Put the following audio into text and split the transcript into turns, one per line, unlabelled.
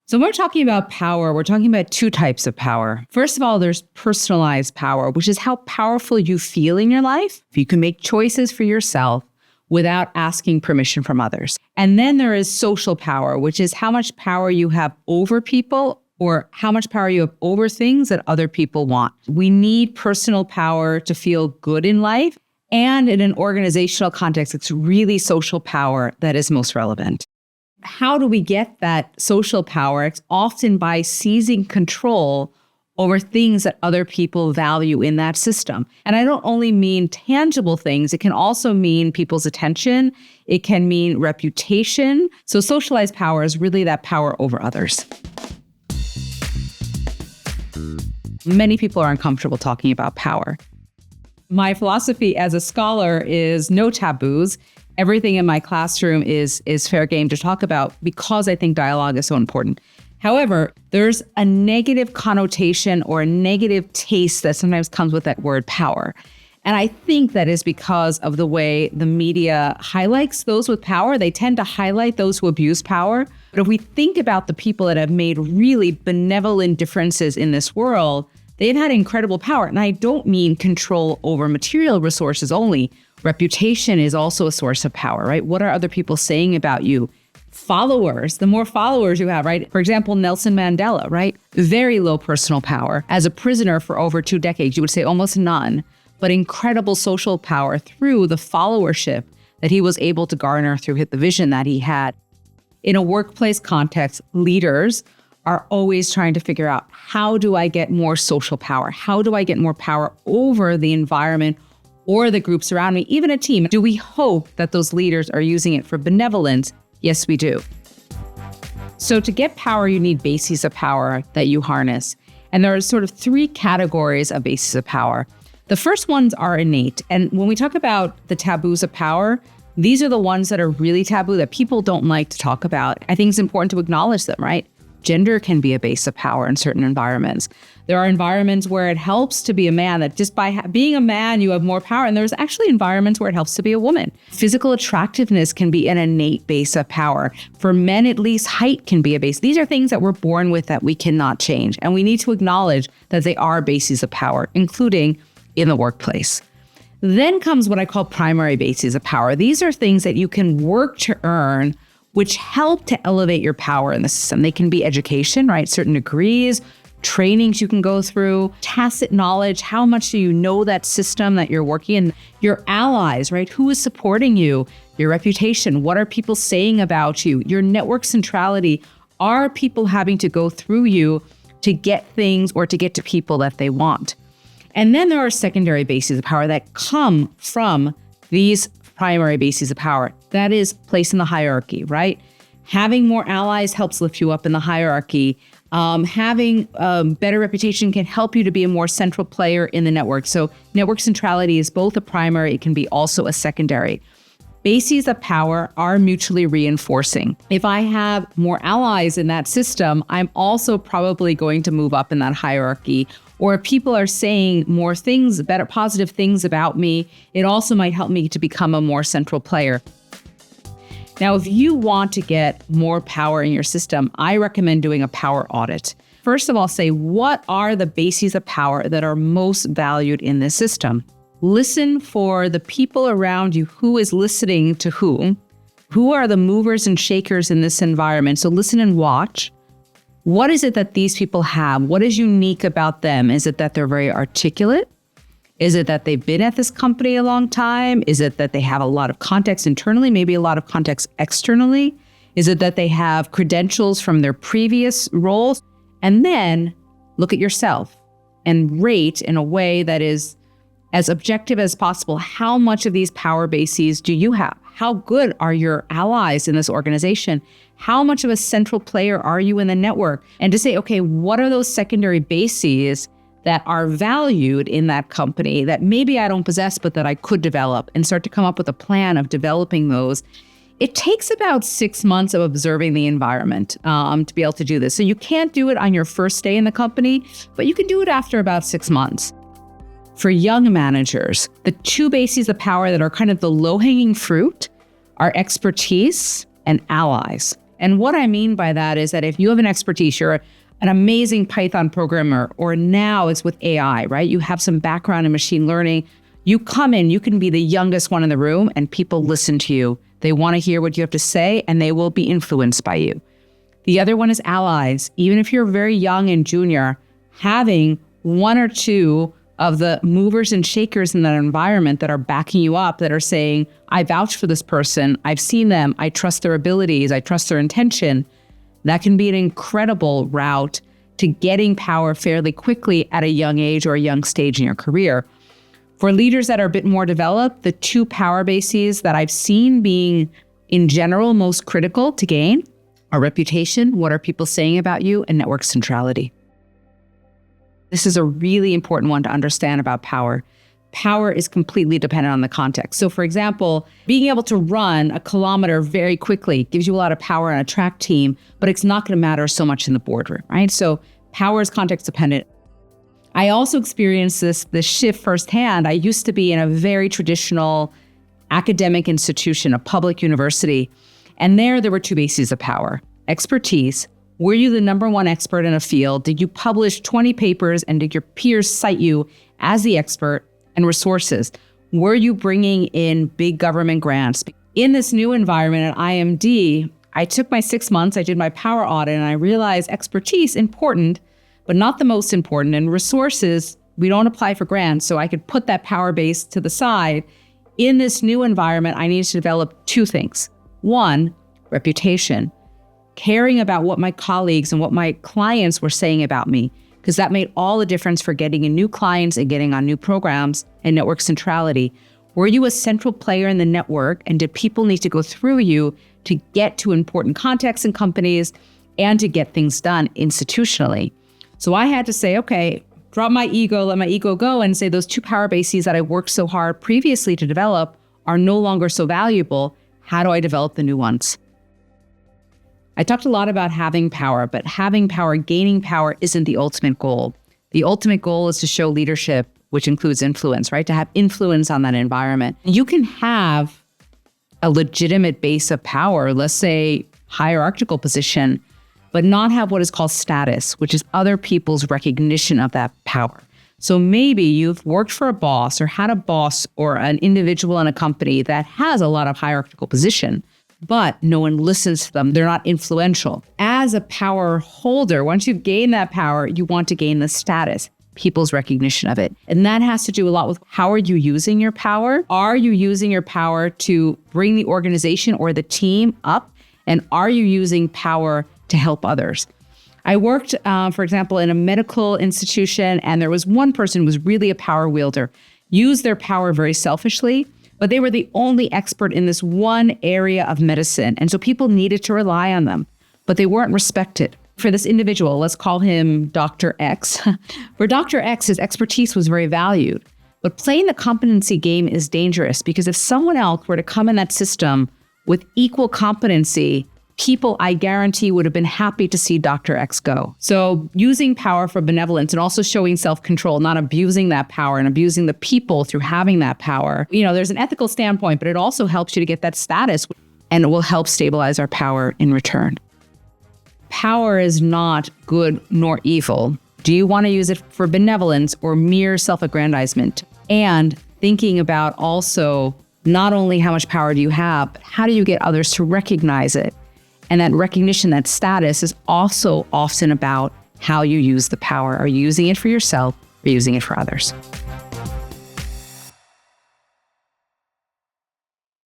So when we're talking about power, we're talking about two types of power. First of all, there's personalized power, which is how powerful you feel in your life. If you can make choices for yourself without asking permission from others. And then there is social power, which is how much power you have over people or how much power you have over things that other people want. We need personal power to feel good in life. And in an organizational context, it's really social power that is most relevant. How do we get that social power? It's often by seizing control over things that other people value in that system. And I don't only mean tangible things. It can also mean people's attention. It can mean reputation. So socialized power is really that power over others. Many people are uncomfortable talking about power. My philosophy as a scholar is no taboos. Everything in my classroom is fair game to talk about because I think dialogue is so important. However, there's a negative connotation or a negative taste that sometimes comes with that word power. And I think that is because of the way the media highlights those with power. They tend to highlight those who abuse power. But if we think about the people that have made really benevolent differences in this world, they've had incredible power. And I don't mean control over material resources only. Reputation is also a source of power, right? What are other people saying about you? Followers, the more followers you have, right? For example, Nelson Mandela, right? Very low personal power. As a prisoner for over 2 decades, you would say almost none, but incredible social power through the followership that he was able to garner through the vision that he had. In a workplace context, leaders are always trying to figure out, how do I get more social power? How do I get more power over the environment or the groups around me, even a team? Do we hope that those leaders are using it for benevolence? Yes, we do. So to get power, you need bases of power that you harness. And there are sort of 3 categories of bases of power. The first ones are innate. And when we talk about the taboos of power, these are the ones that are really taboo that people don't like to talk about. I think it's important to acknowledge them, right? Gender can be a base of power in certain environments. There are environments where it helps to be a man, that just by being a man, you have more power. And there's actually environments where it helps to be a woman. Physical attractiveness can be an innate base of power. For men, at least, height can be a base. These are things that we're born with that we cannot change. And we need to acknowledge that they are bases of power, including in the workplace. Then comes what I call primary bases of power. These are things that you can work to earn, which help to elevate your power in the system. They can be education, right? Certain degrees, trainings you can go through, tacit knowledge. How much do you know that system that you're working in? Your allies, right? Who is supporting you? Your reputation. What are people saying about you? Your network centrality. Are people having to go through you to get things or to get to people that they want? And then there are secondary bases of power that come from these primary bases of power. That is place in the hierarchy, right? Having more allies helps lift you up in the hierarchy. Having better reputation can help you to be a more central player in the network. So network centrality is both a primary, it can be also a secondary. Bases of power are mutually reinforcing. If I have more allies in that system, I'm also probably going to move up in that hierarchy. Or if people are saying more things, better positive things about me, it also might help me to become a more central player. Now, if you want to get more power in your system, I recommend doing a power audit. First of all, say, what are the bases of power that are most valued in this system? Listen for the people around you, who is listening to whom, who are the movers and shakers in this environment. So listen and watch. What is it that these people have? What is unique about them? Is it that they're very articulate? Is it that they've been at this company a long time? Is it that they have a lot of context internally, maybe a lot of context externally? Is it that they have credentials from their previous roles? And then look at yourself and rate in a way that is as objective as possible. How much of these power bases do you have? How good are your allies in this organization? How much of a central player are you in the network? And to say, okay, what are those secondary bases that are valued in that company that maybe I don't possess, but that I could develop, and start to come up with a plan of developing those. It takes about 6 months of observing the environment to be able to do this. So you can't do it on your first day in the company, but you can do it after about 6 months. For young managers, the 2 bases of power that are kind of the low-hanging fruit are expertise and allies. And what I mean by that is that if you have an expertise, you're an amazing Python programmer, or now it's with AI, right? You have some background in machine learning. You come in, you can be the youngest one in the room and people listen to you. They want to hear what you have to say and they will be influenced by you. The other one is allies. Even if you're very young and junior, having one or two of the movers and shakers in that environment that are backing you up, that are saying, I vouch for this person, I've seen them, I trust their abilities, I trust their intention, that can be an incredible route to getting power fairly quickly at a young age or a young stage in your career. For leaders that are a bit more developed, the two power bases that I've seen being, in general, most critical to gain are reputation, what are people saying about you, and network centrality. This is a really important one to understand about power. Power is completely dependent on the context. So for example, being able to run a kilometer very quickly gives you a lot of power on a track team, but it's not going to matter so much in the boardroom, right? So power is context dependent. I also experienced this shift firsthand. I used to be in a very traditional academic institution, a public university, and there were two bases of power. Expertise. Were you the number one expert in a field? Did you publish 20 papers and did your peers cite you as the expert? And resources. Were you bringing in big government grants? In this new environment at IMD, I took my 6 months, I did my power audit, and I realized expertise, important, but not the most important. And resources, we don't apply for grants, so I could put that power base to the side. In this new environment, I needed to develop two things. One, reputation. Caring about what my colleagues and what my clients were saying about me, because that made all the difference for getting in new clients and getting on new programs. And network centrality. Were you a central player in the network, and did people need to go through you to get to important contexts and companies and to get things done institutionally? So I had to say, okay, drop my ego, let my ego go, and say those two power bases that I worked so hard previously to develop are no longer so valuable. How do I develop the new ones? I talked a lot about having power, but having power, gaining power isn't the ultimate goal. The ultimate goal is to show leadership, which includes influence, right? To have influence on that environment. You can have a legitimate base of power, let's say hierarchical position, but not have what is called status, which is other people's recognition of that power. So maybe you've worked for a boss or had a boss or an individual in a company that has a lot of hierarchical position, but no one listens to them. They're not influential. As a power holder, once you've gained that power, you want to gain the status, people's recognition of it. And that has to do a lot with how are you using your power? Are you using your power to bring the organization or the team up? And are you using power to help others? I worked, for example, in a medical institution, and there was one person who was really a power wielder, used their power very selfishly, but they were the only expert in this one area of medicine. And so people needed to rely on them, but they weren't respected. For this individual, let's call him Dr. X. For Dr. X, his expertise was very valued. But playing the competency game is dangerous, because if someone else were to come in that system with equal competency, people, I guarantee, would have been happy to see Dr. X go. So using power for benevolence and also showing self-control, not abusing that power and abusing the people through having that power. There's an ethical standpoint, but it also helps you to get that status, and it will help stabilize our power in return. Power is not good nor evil. Do you want to use it for benevolence or mere self-aggrandizement? And thinking about also not only how much power do you have, but how do you get others to recognize it? And that recognition, that status, is also often about how you use the power. Are you using it for yourself or using it for others?